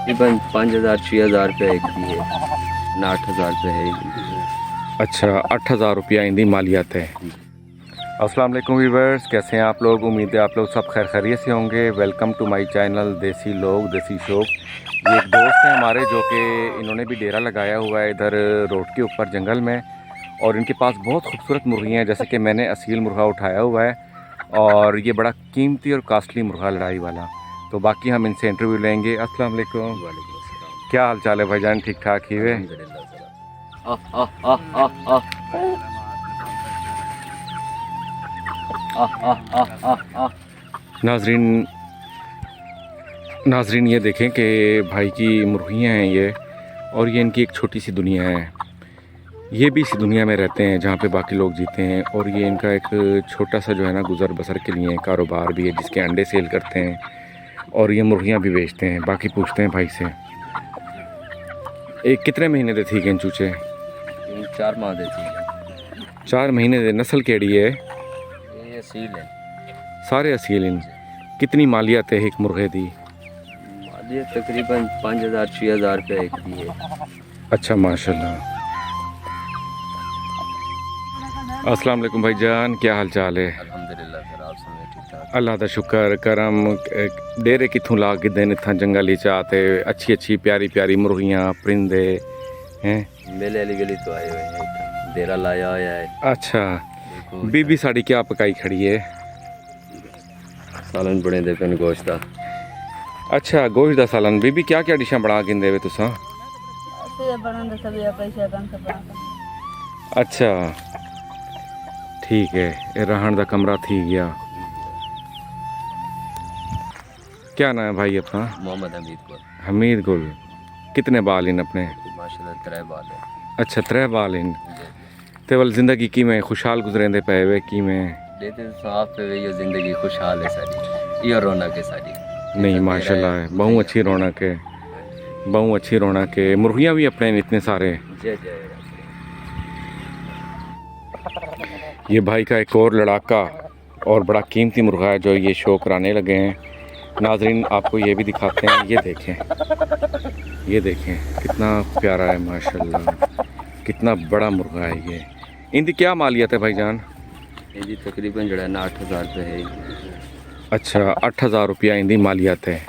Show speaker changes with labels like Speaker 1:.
Speaker 1: तकरीबन 5,000-6,000 रुपये एक दी है ना, 8,000 रुपये है।
Speaker 2: अच्छा, 8,000 रुपया इनकी मालियत है। अस्सलाम वालेकुम व्यूअर्स, कैसे हैं आप लोग? उम्मीद है आप लोग सब खैर खैरियत से होंगे। वेलकम टू माय चैनल देसी लोग देसी शौक। ये एक दोस्त हैं हमारे जो कि इन्होंने भी डेरा लगाया हुआ है इधर रोड के ऊपर जंगल में, और इनके पास बहुत खूबसूरत मुर्गियाँ हैं। जैसे कि मैंने असील मुर्गा उठाया हुआ है और ये बड़ा कीमती और कास्टली मुर्गा लड़ाई वाला। तो बाकी हम इनसे इंटरव्यू लेंगे। अस्सलाम वालेकुम, क्या हाल चाल है भाईजान? ठीक ठाक ही वे? नाजरीन ये देखें कि भाई की मुर्गियाँ हैं ये, और ये इनकी एक छोटी सी दुनिया है। ये भी इसी दुनिया में रहते हैं जहाँ पे बाकी लोग जीते हैं, और ये इनका एक छोटा सा जो है ना गुज़र बसर के लिए कारोबार भी है, जिसके अंडे सेल करते हैं और ये मुर्गियाँ भी बेचते हैं। बाकी पूछते हैं भाई से, एक कितने महीने दे थी गें चूचे?
Speaker 1: 4 माह देती है।
Speaker 2: 4 महीने दे। नस्ल केड़ी है?
Speaker 1: ये असील है।
Speaker 2: सारे असील इन। कितनी मालियत है एक मुर्गे दी?
Speaker 1: मालियत तकरीबन 5,000-6,000 रुपये एक दी है।
Speaker 2: अच्छा, माशाल्लाह। अस्सलाम वालेकुम भाईजान, क्या हाल चाल है?
Speaker 1: अल्हम्दुलिल्लाह सर, आप सुनिए ठीक ठाक?
Speaker 2: अल्लाह दा शुक्र करम। डेरे कित्थों ला के देन इत्थां जंगल च आते अच्छी अच्छी प्यारी प्यारी मुर्गियाँ परिंदे हैं।
Speaker 1: मेले वाली गली तो आए हुए हैं, इतना डेरा लाया हुआ है।
Speaker 2: अच्छा,
Speaker 1: देखो
Speaker 2: बीबी साड़ी क्या पकाई खड़ी है?
Speaker 1: सालन बने दे पेन गोश्त दा।
Speaker 2: अच्छा, गोश्त दा सालन। बीबी क्या क्या डिशां बना के देवे तुसां? अच्छा ठीक है, ये रहन दा कमरा थी गया। क्या नाम है भाई अपना?
Speaker 1: मोहम्मद हमीद को।
Speaker 2: हमीद गुल। कितने बाल इन अपने?
Speaker 1: माशाल्लाह 3 बाल है।
Speaker 2: अच्छा, 3 बाल इन। ते वल जिंदगी की में खुशहाल गुजरेंदे पे वे की में?
Speaker 1: देते साफ पे ये जिंदगी खुशहाल है सारी, ये रौनक है सारी।
Speaker 2: नहीं माशाल्लाह है, बहुत अच्छी रौनक है, बहुत अच्छी रौनक है। मुर्गियाँ भी अपने इतने सारे।
Speaker 1: जय जय।
Speaker 2: ये भाई का एक और लड़ाका और बड़ा कीमती मुर्गा है जो ये शो कराने लगे हैं। नाजरीन आपको ये भी दिखाते हैं। ये देखें, ये देखें कितना प्यारा है माशाल्लाह, कितना बड़ा मुर्गा है ये। इनकी क्या मालियत है भाईजान?
Speaker 1: जी तकरीबन जो है ना 8,000 रुपये है।
Speaker 2: अच्छा, 8,000 रुपया इनकी मालियत है।